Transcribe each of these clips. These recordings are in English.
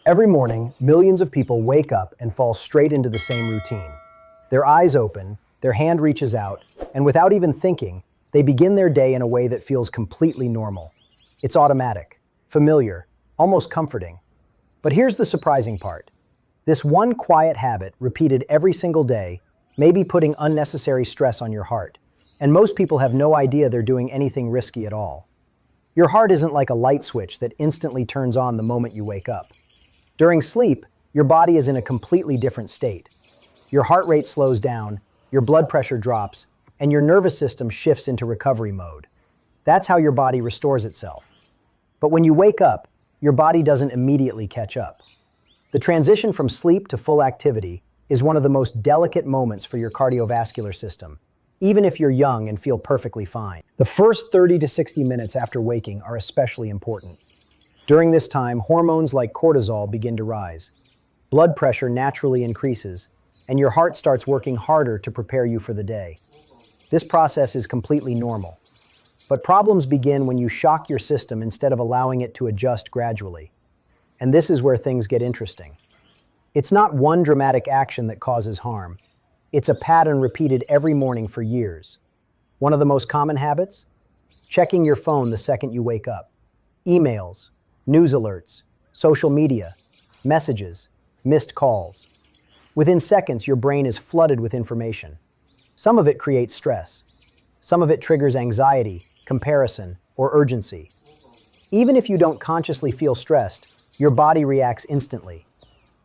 Every morning, millions of people wake up and fall straight into the same routine. Their eyes open, their hand reaches out, and without even thinking, they begin their day in a way that feels completely normal. It's automatic, familiar, almost comforting. But here's the surprising part. This one quiet habit, repeated every single day, may be putting unnecessary stress on your heart, and most people have no idea they're doing anything risky at all. Your heart isn't like a light switch that instantly turns on the moment you wake up. During sleep, your body is in a completely different state. Your heart rate slows down, your blood pressure drops, and your nervous system shifts into recovery mode. That's how your body restores itself. But when you wake up, your body doesn't immediately catch up. The transition from sleep to full activity is one of the most delicate moments for your cardiovascular system, even if you're young and feel perfectly fine. The first 30 to 60 minutes after waking are especially important. During this time, hormones like cortisol begin to rise. Blood pressure naturally increases, and your heart starts working harder to prepare you for the day. This process is completely normal. But problems begin when you shock your system instead of allowing it to adjust gradually. And this is where things get interesting. It's not one dramatic action that causes harm. It's a pattern repeated every morning for years. One of the most common habits? Checking your phone the second you wake up. Emails, news alerts, social media, messages, missed calls. Within seconds, your brain is flooded with information. Some of it creates stress. Some of it triggers anxiety, comparison, or urgency. Even if you don't consciously feel stressed, your body reacts instantly.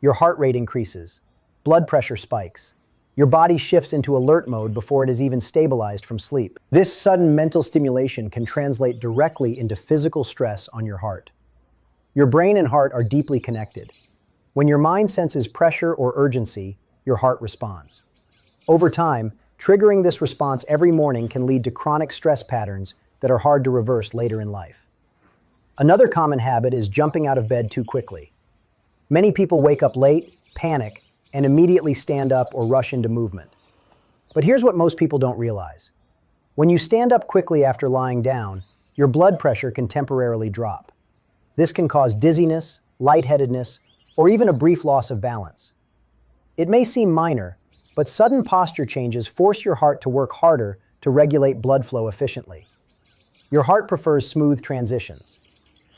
Your heart rate increases. Blood pressure spikes. Your body shifts into alert mode before it is even stabilized from sleep. This sudden mental stimulation can translate directly into physical stress on your heart. Your brain and heart are deeply connected. When your mind senses pressure or urgency, your heart responds. Over time, triggering this response every morning can lead to chronic stress patterns that are hard to reverse later in life. Another common habit is jumping out of bed too quickly. Many people wake up late, panic, and immediately stand up or rush into movement. But here's what most people don't realize. When you stand up quickly after lying down, your blood pressure can temporarily drop. This can cause dizziness, lightheadedness, or even a brief loss of balance. It may seem minor, but sudden posture changes force your heart to work harder to regulate blood flow efficiently. Your heart prefers smooth transitions.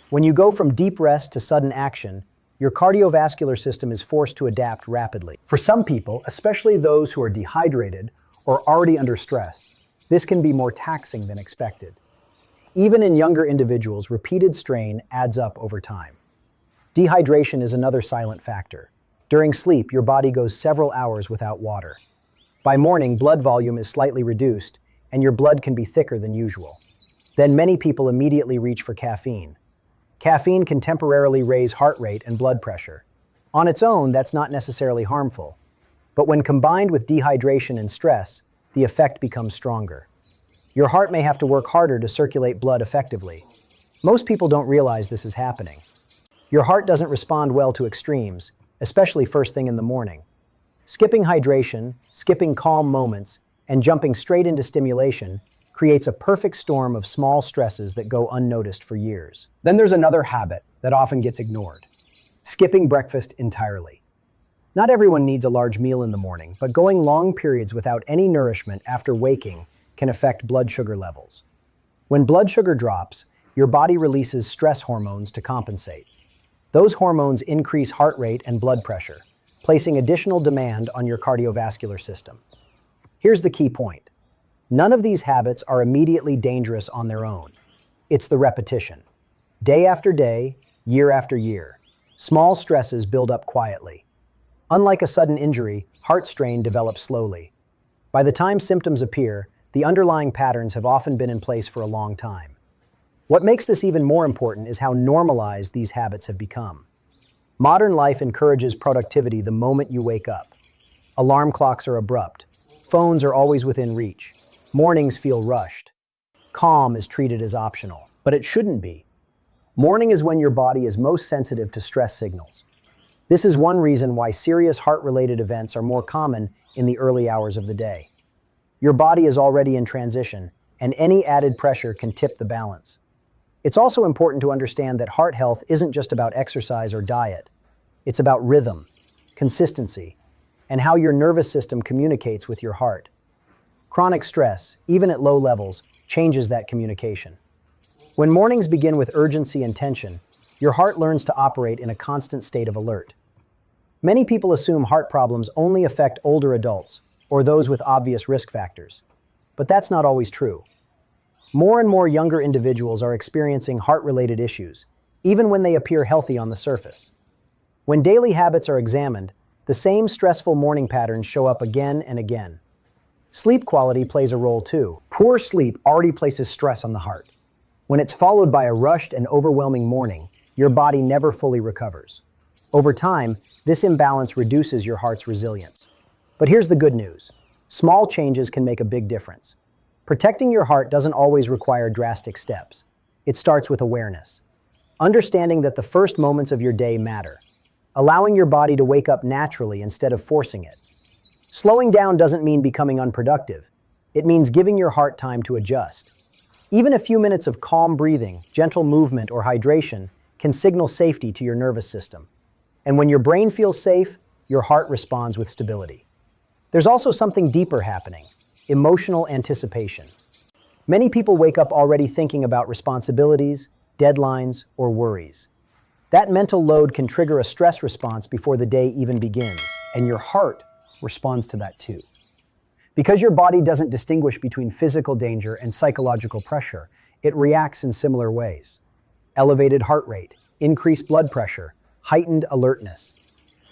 When you go from deep rest to sudden action, your cardiovascular system is forced to adapt rapidly. For some people, especially those who are dehydrated or already under stress, this can be more taxing than expected. Even in younger individuals, repeated strain adds up over time. Dehydration is another silent factor. During sleep, your body goes several hours without water. By morning, blood volume is slightly reduced, and your blood can be thicker than usual. Then many people immediately reach for caffeine. Caffeine can temporarily raise heart rate and blood pressure. On its own, that's not necessarily harmful. But when combined with dehydration and stress, the effect becomes stronger. Your heart may have to work harder to circulate blood effectively. Most people don't realize this is happening. Your heart doesn't respond well to extremes, especially first thing in the morning. Skipping hydration, skipping calm moments, and jumping straight into stimulation creates a perfect storm of small stresses that go unnoticed for years. Then there's another habit that often gets ignored: skipping breakfast entirely. Not everyone needs a large meal in the morning, but going long periods without any nourishment after waking can affect blood sugar levels. When blood sugar drops, your body releases stress hormones to compensate. Those hormones increase heart rate and blood pressure, placing additional demand on your cardiovascular system. Here's the key point. None of these habits are immediately dangerous on their own. It's the repetition. Day after day, year after year, small stresses build up quietly. Unlike a sudden injury, heart strain develops slowly. By the time symptoms appear, the underlying patterns have often been in place for a long time. What makes this even more important is how normalized these habits have become. Modern life encourages productivity the moment you wake up. Alarm clocks are abrupt. Phones are always within reach. Mornings feel rushed. Calm is treated as optional, but it shouldn't be. Morning is when your body is most sensitive to stress signals. This is one reason why serious heart-related events are more common in the early hours of the day. Your body is already in transition, and any added pressure can tip the balance. It's also important to understand that heart health isn't just about exercise or diet. It's about rhythm, consistency, and how your nervous system communicates with your heart. Chronic stress, even at low levels, changes that communication. When mornings begin with urgency and tension, your heart learns to operate in a constant state of alert. Many people assume heart problems only affect older adults or those with obvious risk factors. But that's not always true. More and more younger individuals are experiencing heart-related issues, even when they appear healthy on the surface. When daily habits are examined, the same stressful morning patterns show up again and again. Sleep quality plays a role too. Poor sleep already places stress on the heart. When it's followed by a rushed and overwhelming morning, your body never fully recovers. Over time, this imbalance reduces your heart's resilience. But here's the good news. Small changes can make a big difference. Protecting your heart doesn't always require drastic steps. It starts with awareness. Understanding that the first moments of your day matter. Allowing your body to wake up naturally instead of forcing it. Slowing down doesn't mean becoming unproductive. It means giving your heart time to adjust. Even a few minutes of calm breathing, gentle movement, or hydration can signal safety to your nervous system. And when your brain feels safe, your heart responds with stability. There's also something deeper happening: emotional anticipation. Many people wake up already thinking about responsibilities, deadlines, or worries. That mental load can trigger a stress response before the day even begins, and your heart responds to that too. Because your body doesn't distinguish between physical danger and psychological pressure, it reacts in similar ways. Elevated heart rate, increased blood pressure, heightened alertness.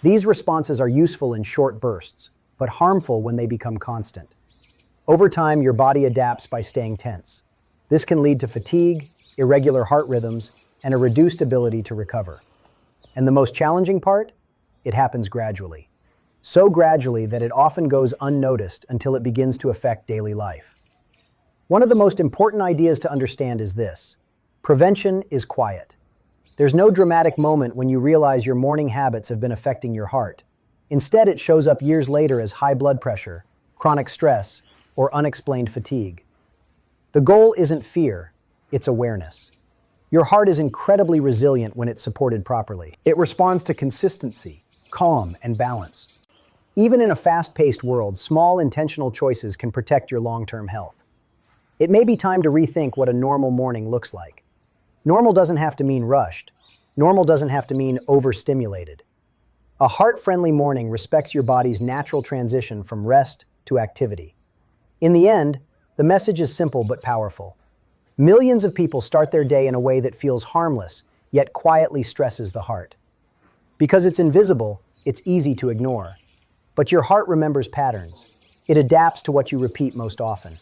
These responses are useful in short bursts, but harmful when they become constant. Over time, your body adapts by staying tense. This can lead to fatigue, irregular heart rhythms, and a reduced ability to recover. And the most challenging part? It happens gradually. So gradually that it often goes unnoticed until it begins to affect daily life. One of the most important ideas to understand is this: prevention is quiet. There's no dramatic moment when you realize your morning habits have been affecting your heart. Instead, it shows up years later as high blood pressure, chronic stress, or unexplained fatigue. The goal isn't fear, it's awareness. Your heart is incredibly resilient when it's supported properly. It responds to consistency, calm, and balance. Even in a fast-paced world, small intentional choices can protect your long-term health. It may be time to rethink what a normal morning looks like. Normal doesn't have to mean rushed. Normal doesn't have to mean overstimulated. A heart-friendly morning respects your body's natural transition from rest to activity. In the end, the message is simple but powerful. Millions of people start their day in a way that feels harmless, yet quietly stresses the heart. Because it's invisible, it's easy to ignore. But your heart remembers patterns. It adapts to what you repeat most often.